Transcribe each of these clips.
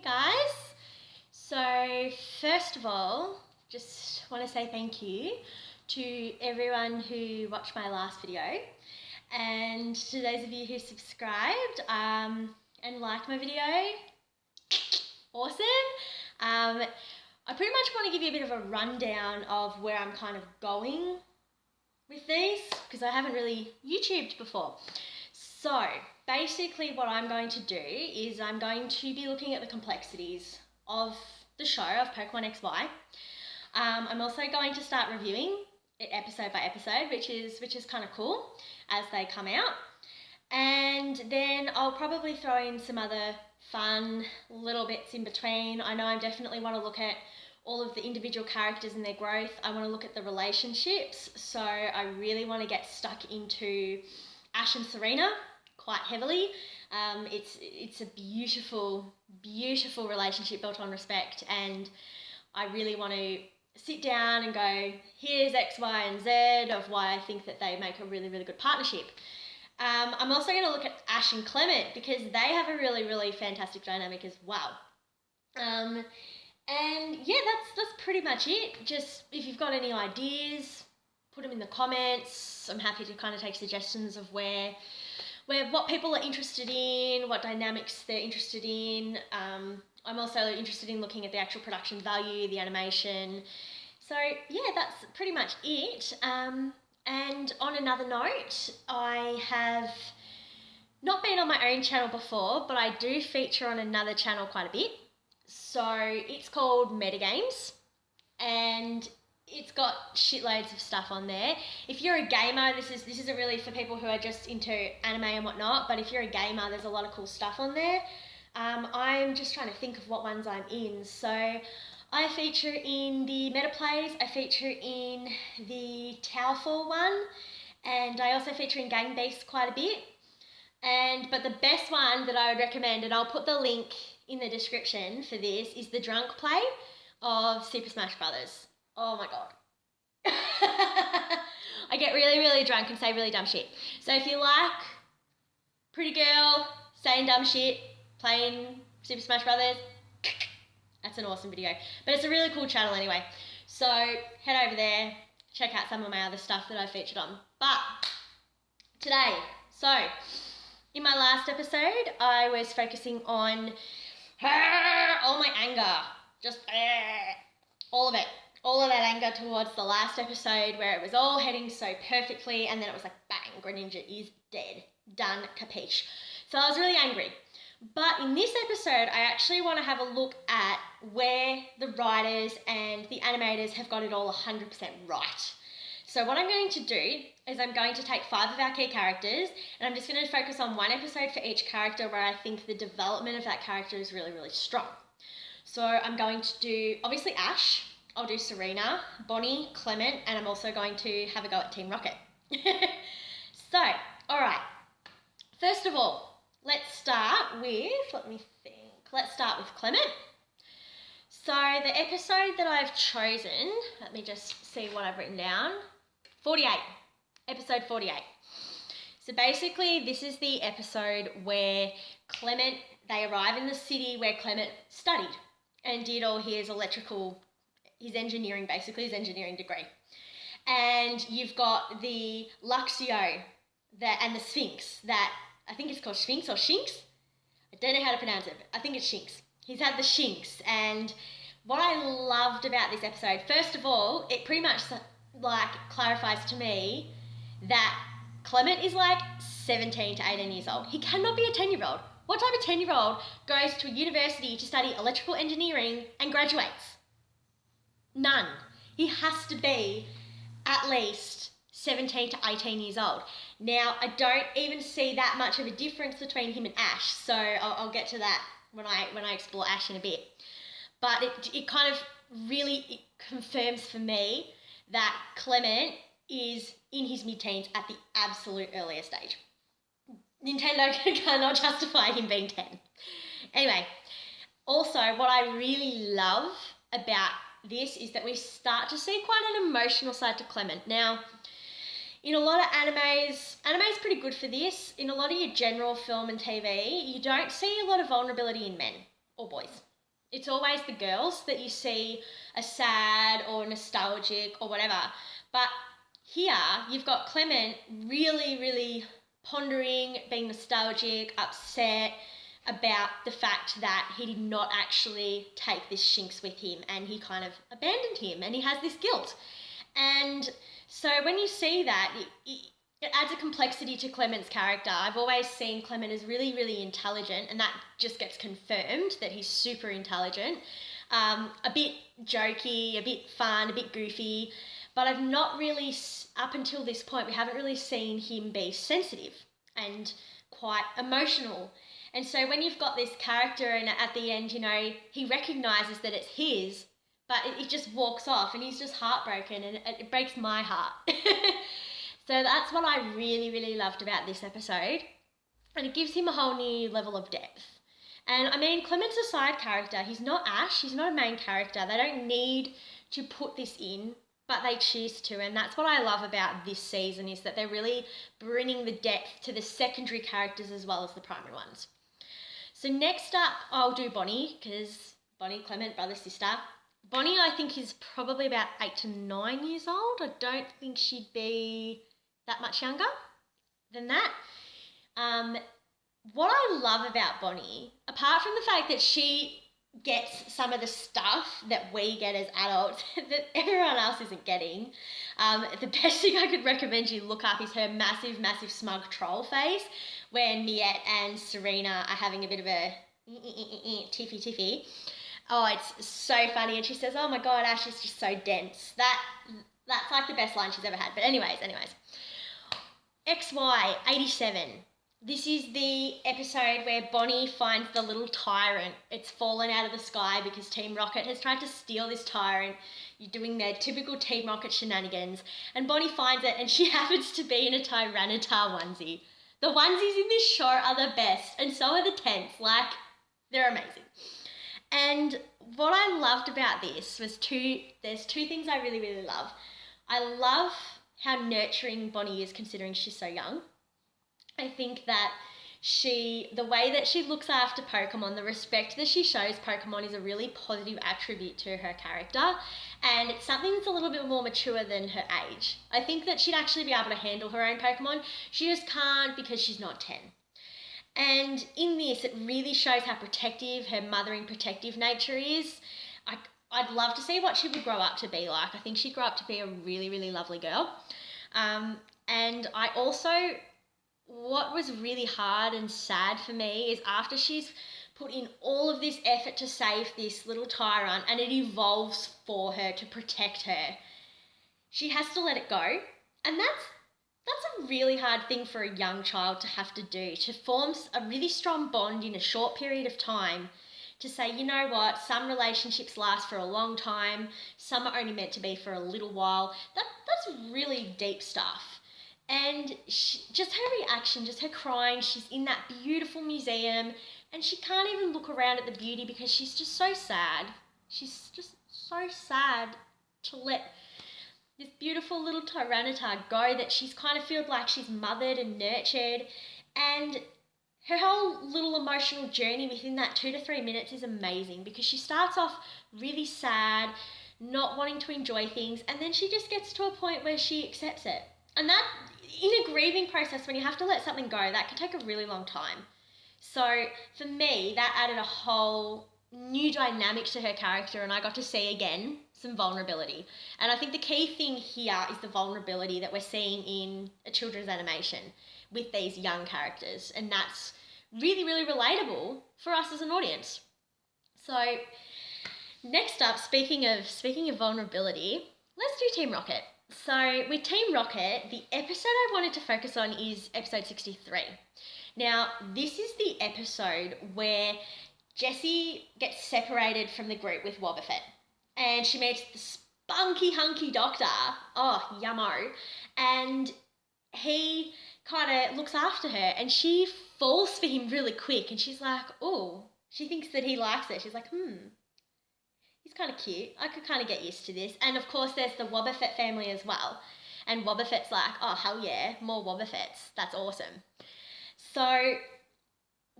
Hey guys, so first of all, just want to say thank you to everyone who watched my last video and to those of you who subscribed and liked my video. Awesome. I pretty much want to give you a bit of a rundown of where I'm kind of going with these because I haven't really YouTubed before. So basically what I'm going to do is I'm going to be looking at the complexities of the show of Pokemon XY. I'm also going to start reviewing it episode by episode, which is kind of cool as they come out. And then I'll probably throw in some other fun little bits in between. I know I definitely want to look at all of the individual characters and their growth. I want to look at the relationships. So I really want to get stuck into Ash and Serena quite heavily. It's a beautiful, beautiful relationship built on respect, and I really want to sit down and go, here's X, Y, and Z of why I think that they make a really, really good partnership. I'm also going to look at Ash and Clement because they have a really, really fantastic dynamic as well. And yeah, that's pretty much it. Just if you've got any ideas, put them in the comments. I'm happy to kind of take suggestions of where what people are interested in, what dynamics they're interested in. I'm also interested in looking at the actual production value, the animation. So yeah, that's pretty much it. And on another note, I have not been on my own channel before, but I do feature on another channel quite a bit. So it's called Metagames, and it's got shitloads of stuff on there. If you're a gamer, this isn't really for people who are just into anime and whatnot, but if you're a gamer, there's a lot of cool stuff on there. I'm just trying to think of what ones I'm in. So I feature in the meta plays, I feature in the Towerfall one, and I also feature in Gang Beasts quite a bit. But the best one that I would recommend, and I'll put the link in the description for this, is the drunk play of Super Smash Brothers. Oh my god. I get really, really drunk and say really dumb shit. So if you like pretty girl saying dumb shit, playing Super Smash Brothers, that's an awesome video. But it's a really cool channel anyway. So head over there, check out some of my other stuff that I featured on. But today, so in my last episode, I was focusing on all my anger. Just all of it. All of that anger towards the last episode where it was all heading so perfectly, and then it was like, bang, Greninja is dead. Done, capiche. So I was really angry. But in this episode, I actually want to have a look at where the writers and the animators have got it all 100% right. So what I'm going to do is I'm going to take 5 of our key characters, and I'm just going to focus on one episode for each character where I think the development of that character is really, really strong. So I'm going to do, obviously, Ash. I'll do Serena, Bonnie, Clement, and I'm also going to have a go at Team Rocket. So, all right. First of all, let's start with Clement. So the episode that I've chosen, let me just see what I've written down. 48. Episode 48. So basically, this is the episode where Clement, they arrive in the city where Clement studied and did all his engineering degree. And you've got the Luxio and the Sphinx that, I think it's called Sphinx or Shinx. I don't know how to pronounce it, but I think it's Shinx. He's had the Shinx, and what I loved about this episode, first of all, it pretty much like clarifies to me that Clement is like 17 to 18 years old. He cannot be a 10-year-old. What type of 10-year-old goes to a university to study electrical engineering and graduates? None. He has to be at least 17 to 18 years old. Now, I don't even see that much of a difference between him and Ash, so I'll get to that when I explore Ash in a bit. But it kind of really confirms for me that Clement is in his mid-teens at the absolute earliest age. Nintendo cannot justify him being 10. Anyway, also what I really love about this is that we start to see quite an emotional side to Clement. Now, in a lot of anime's pretty good for this. In a lot of your general film and TV, you don't see a lot of vulnerability in men or boys. It's always the girls that you see are sad or nostalgic or whatever. But here you've got Clement really, really pondering, being nostalgic, upset about the fact that he did not actually take this Shinx with him and he kind of abandoned him and he has this guilt. And so when you see that, it adds a complexity to Clement's character. I've always seen Clement as really, really intelligent, and that just gets confirmed that he's super intelligent. A bit jokey, a bit fun, a bit goofy, but I've not really, up until this point, we haven't really seen him be sensitive and quite emotional. And so when you've got this character and at the end, you know, he recognises that it's his, but it just walks off and he's just heartbroken and it breaks my heart. So that's what I really, really loved about this episode. And it gives him a whole new level of depth. And I mean, Clement's a side character. He's not Ash. He's not a main character. They don't need to put this in, but they choose to. And that's what I love about this season, is that they're really bringing the depth to the secondary characters as well as the primary ones. So next up, I'll do Bonnie, because Bonnie, Clement, brother, sister. Bonnie, I think, is probably about 8 to 9 years old. I don't think she'd be that much younger than that. What I love about Bonnie, apart from the fact that she gets some of the stuff that we get as adults that everyone else isn't getting, the best thing I could recommend you look up is her massive, massive smug troll face when Miette and Serena are having a bit of a tiffy. Oh, it's so funny. And she says, "Oh my God, Ash is just so dense." That's like the best line she's ever had. But anyways. XY87. This is the episode where Bonnie finds the little tyrant. It's fallen out of the sky because Team Rocket has tried to steal this tyrant. You're doing their typical Team Rocket shenanigans. And Bonnie finds it and she happens to be in a Tyranitar onesie. The onesies in this show are the best, and so are the tents. Like, they're amazing. And what I loved about this was there's two things I really, really love. I love how nurturing Bonnie is considering she's so young. I think that the way that she looks after Pokemon, the respect that she shows Pokemon is a really positive attribute to her character, and it's something that's a little bit more mature than her age. I think that she'd actually be able to handle her own Pokemon. She just can't because she's not 10. And in this, it really shows how protective her mothering protective nature is. I'd love to see what she would grow up to be like. I think she'd grow up to be a really, really lovely girl. And I also, what was really hard and sad for me is after she's put in all of this effort to save this little tyrant and it evolves for her to protect her, she has to let it go. And that's a really hard thing for a young child to have to do, to form a really strong bond in a short period of time, to say, you know what, some relationships last for a long time, some are only meant to be for a little while. That's really deep stuff. And just her reaction, just her crying, she's in that beautiful museum and she can't even look around at the beauty because she's just so sad. She's just so sad to let this beautiful little Tyranitar go that she's kind of felt like she's mothered and nurtured. And her whole little emotional journey within that 2 to 3 minutes is amazing, because she starts off really sad, not wanting to enjoy things, and then she just gets to a point where she accepts it. And that, in a grieving process, when you have to let something go, that can take a really long time. So for me, that added a whole new dynamic to her character, and I got to see again some vulnerability. And I think the key thing here is the vulnerability that we're seeing in a children's animation with these young characters, and that's really, really relatable for us as an audience. So next up, speaking of vulnerability, let's do Team Rocket. So with Team Rocket, the episode I wanted to focus on is episode 63. Now, this is the episode where Jessie gets separated from the group with Wobbuffet, and she meets the spunky hunky doctor, yummo, and he kind of looks after her, and she falls for him really quick, and she's like, oh, she thinks that he likes it. She's like, he's kind of cute. I could kind of get used to this. And of course, there's the Wobbuffet family as well. And Wobbuffet's like, oh, hell yeah, more Wobbuffets. That's awesome. So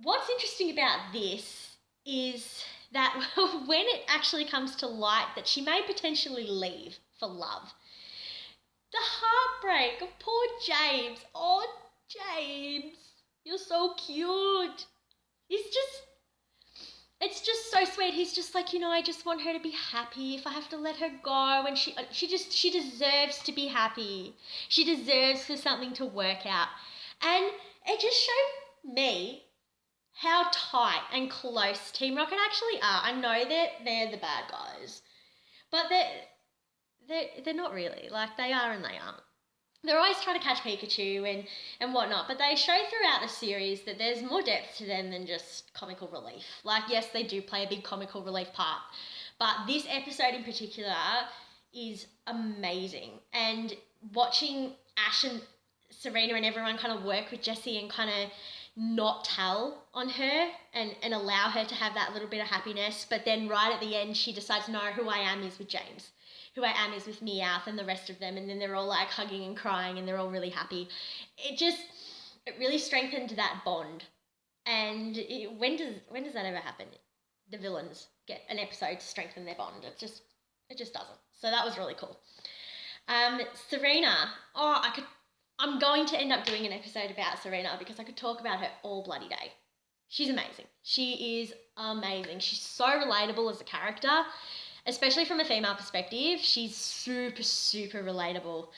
what's interesting about this is that when it actually comes to light that she may potentially leave for love, the heartbreak of poor James. Oh, James, you're so cute. It's just so sweet. He's just like, I just want her to be happy. If I have to let her go, and she deserves to be happy. She deserves for something to work out. And it just showed me how tight and close Team Rocket actually are. I know that they're the bad guys, but they're not really. Like, they are and they aren't. They're always trying to catch Pikachu and whatnot, but they show throughout the series that there's more depth to them than just comical relief. Like, yes, they do play a big comical relief part, but this episode in particular is amazing. And watching Ash and Serena and everyone kind of work with Jessie and kind of not tell on her and allow her to have that little bit of happiness, but then right at the end she decides, no, who I am is with James. Who I am is with Meowth and the rest of them, and then they're all like hugging and crying and they're all really happy. It really strengthened that bond. And when does that ever happen? The villains get an episode to strengthen their bond. It just doesn't. So that was really cool. Serena. I'm going to end up doing an episode about Serena because I could talk about her all bloody day. She's amazing. She is amazing. She's so relatable as a character. Especially from a female perspective, she's super, super relatable.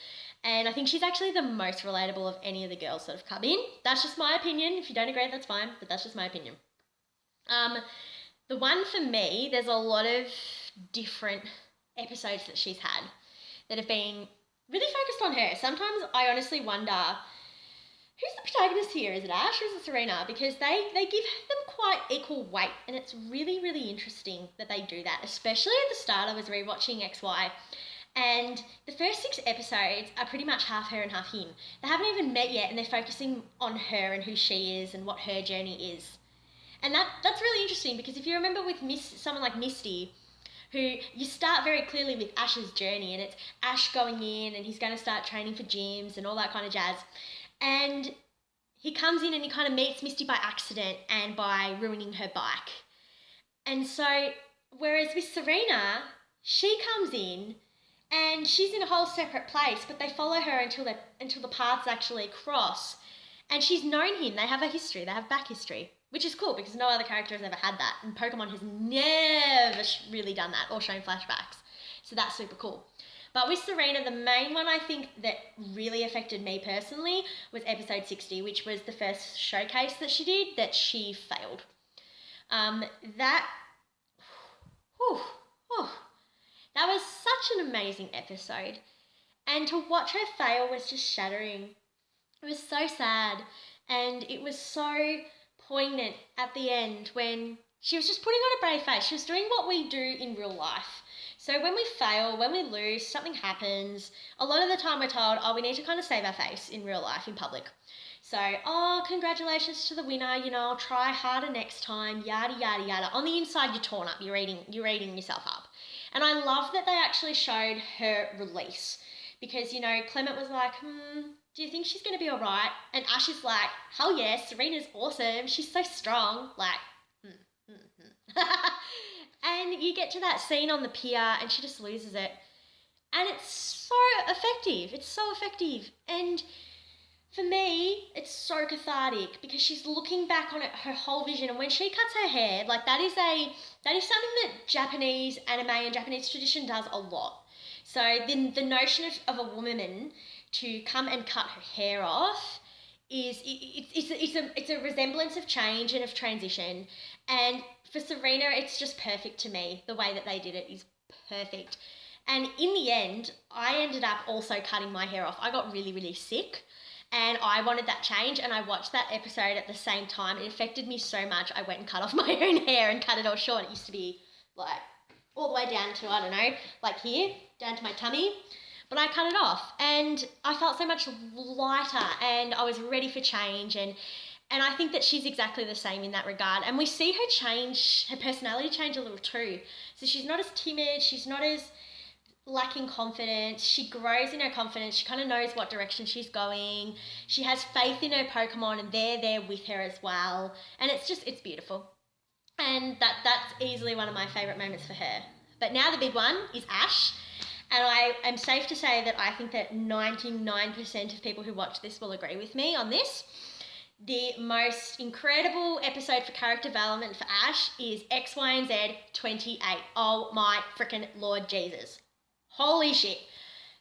And I think she's actually the most relatable of any of the girls that have come in. That's just my opinion. If you don't agree, that's fine, but that's just my opinion. The one for me, there's a lot of different episodes that she's had that have been really focused on her. Sometimes I honestly wonder, who's the protagonist here? Is it Ash or is it Serena? Because they give them quite equal weight, and it's really, really interesting that they do that, especially at the start. I was rewatching XY, and the first 6 episodes are pretty much half her and half him. They haven't even met yet, and they're focusing on her and who she is and what her journey is. And that's really interesting because if you remember with someone like Misty, who you start very clearly with Ash's journey, and it's Ash going in and he's going to start training for gyms and all that kind of jazz. And he comes in and he kind of meets Misty by accident and by ruining her bike. And so, whereas with Serena, she comes in and she's in a whole separate place, but they follow her until the paths actually cross. And she's known him. They have a history. They have back history, which is cool because no other character has ever had that. And Pokemon has never really done that or shown flashbacks. So that's super cool. But with Serena, the main one I think that really affected me personally was episode 60, which was the first showcase that she did that she failed. That was such an amazing episode. And to watch her fail was just shattering. It was so sad. And it was so poignant at the end when she was just putting on a brave face. She was doing what we do in real life. So when we fail, when we lose, something happens, a lot of the time we're told, we need to kind of save our face in real life, in public. So, congratulations to the winner, I'll try harder next time, yada, yada, yada. On the inside, you're torn up, you're eating yourself up. And I love that they actually showed her release because, Clement was like, do you think she's going to be all right? And Ash is like, hell yeah, Serena's awesome, she's so strong, like, And you get to that scene on the pier and she just loses it. And it's so effective. It's so effective. And for me, it's so cathartic because she's looking back on it, her whole vision. And when she cuts her hair, like that is something that Japanese anime and Japanese tradition does a lot. So the notion of a woman to come and cut her hair off it's a resemblance of change and of transition. And for Serena, it's just perfect to me. The way that they did it is perfect. And in the end, I ended up also cutting my hair off. I got really, really sick and I wanted that change, and I watched that episode at the same time. It affected me so much. I went and cut off my own hair and cut it all short. It used to be like all the way down to, I don't know, like here, down to my tummy. But I cut it off and I felt so much lighter and I was ready for change. And I think that she's exactly the same in that regard. And we see her personality change a little too. So she's not as timid, she's not as lacking confidence. She grows in her confidence. She kind of knows what direction she's going. She has faith in her Pokemon and they're there with her as well. And it's beautiful. And that's easily one of my favourite moments for her. But now the big one is Ash. And I am safe to say that I think that 99% of people who watch this will agree with me on this. The most incredible episode for character development for Ash is XYZ 28. Oh my freaking Lord Jesus. Holy shit.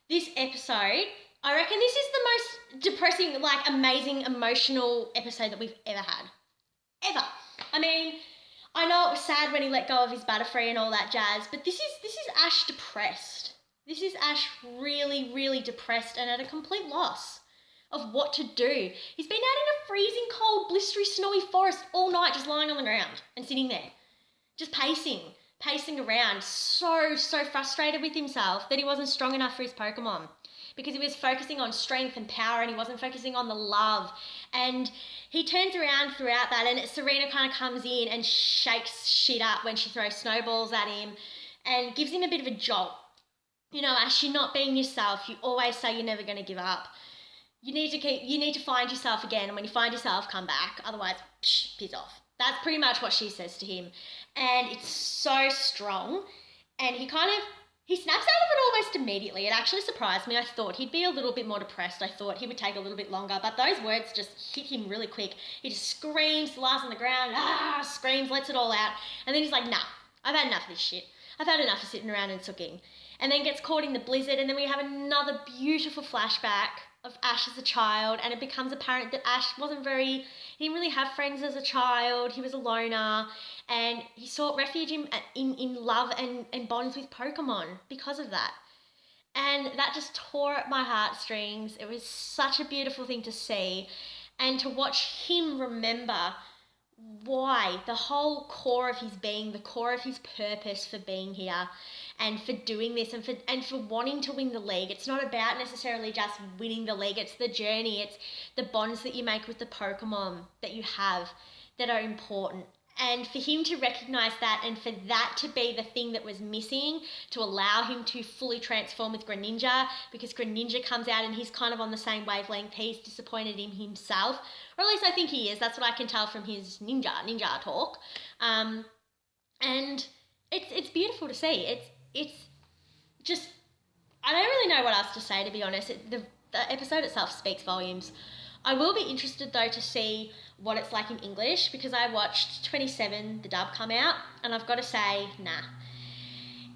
This episode, I reckon this is the most depressing, like amazing, emotional episode that we've ever had. Ever. I mean, I know it was sad when he let go of his Butterfree and all that jazz, but this is Ash depressed. This is Ash really, really depressed and at a complete loss of what to do. He's been out in a freezing cold, blistery, snowy forest all night, just lying on the ground and sitting there, just pacing around, so frustrated with himself that he wasn't strong enough for his Pokemon, because he was focusing on strength and power and he wasn't focusing on the love. And he turns around throughout that, and Serena kind of comes in and shakes shit up when she throws snowballs at him and gives him a bit of a jolt. You know, Ash, you're not being yourself. You always say you're never going to give up. You need to find yourself again, and when you find yourself, come back. Otherwise, piss off. That's pretty much what she says to him. And it's so strong. And he snaps out of it almost immediately. It actually surprised me. I thought he'd be a little bit more depressed. I thought he would take a little bit longer. But those words just hit him really quick. He just screams, lies on the ground, screams, lets it all out. And then he's like, nah, I've had enough of this shit. I've had enough of sitting around and sooking. And then gets caught in the blizzard. And then we have another beautiful flashback of Ash as a child, and it becomes apparent that Ash he didn't really have friends as a child. He was a loner, and he sought refuge in love and bonds with Pokemon because of that. And that just tore at my heartstrings. It was such a beautiful thing to see, and to watch him remember why, the whole core of his being, the core of his purpose for being here and for doing this and for wanting to win the league. It's not about necessarily just winning the league. It's the journey. It's the bonds that you make with the Pokemon that you have that are important. And for him to recognise that, and for that to be the thing that was missing to allow him to fully transform with Greninja, because Greninja comes out and he's kind of on the same wavelength. He's disappointed in himself, or at least I think he is. That's what I can tell from his ninja talk. And it's beautiful to see. It's just, I don't really know what else to say, to be honest. The episode itself speaks volumes. I will be interested though to see what it's like in English, because I watched 27, the dub, come out, and I've got to say, nah.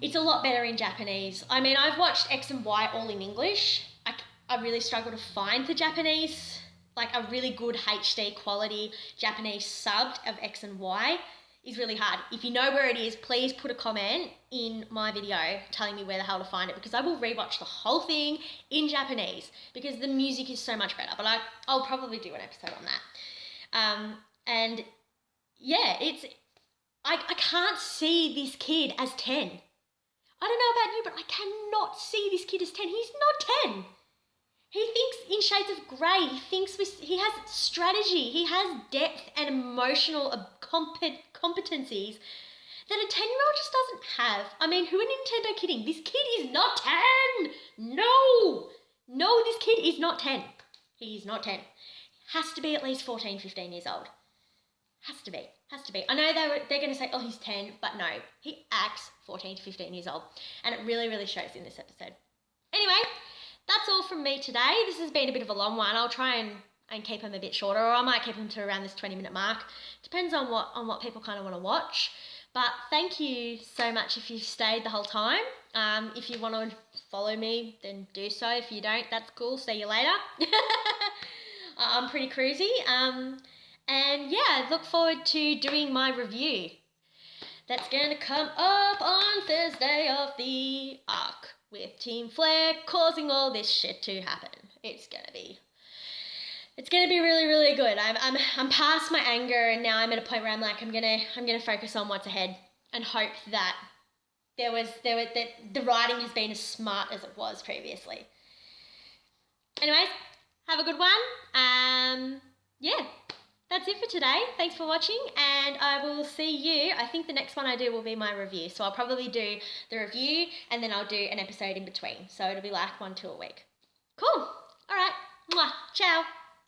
It's a lot better in Japanese. I mean, I've watched X and Y all in English. I really struggle to find the Japanese, like a really good HD quality Japanese subbed of X and Y is really hard. If you know where it is, please put a comment in my video telling me where the hell to find it, because I will rewatch the whole thing in Japanese because the music is so much better. But I'll probably do an episode on that. And yeah, I can't see this kid as 10. I don't know about you, but I cannot see this kid as 10. He's not 10. He thinks in shades of grey. He has strategy. He has depth and emotional competencies that a 10-year-old just doesn't have. I mean, who are Nintendo kidding? This kid is not 10. No, this kid is not 10. He's not 10. Has to be at least 14, 15 years old. Has to be. I know they're going to say, oh, he's 10, but no. He acts 14 to 15 years old. And it really, really shows in this episode. Anyway, that's all from me today. This has been a bit of a long one. I'll try and keep them a bit shorter, or I might keep them to around this 20-minute mark. Depends on what people kind of want to watch. But thank you so much if you've stayed the whole time. If you want to follow me, then do so. If you don't, that's cool. See you later. I'm pretty cruisy. And yeah, look forward to doing my review. That's going to come up on Thursday of the Arc, with Team Flare causing all this shit to happen. It's gonna be really, really good. I'm past my anger, and now I'm at a point where I'm like, I'm gonna focus on what's ahead and hope that that the writing has been as smart as it was previously. Anyways, have a good one. Yeah, that's it for today. Thanks for watching, and I will see you. I think the next one I do will be my review. So I'll probably do the review, and then I'll do an episode in between. So it'll be like 1 to a week. Cool. All right. Mwah. Ciao.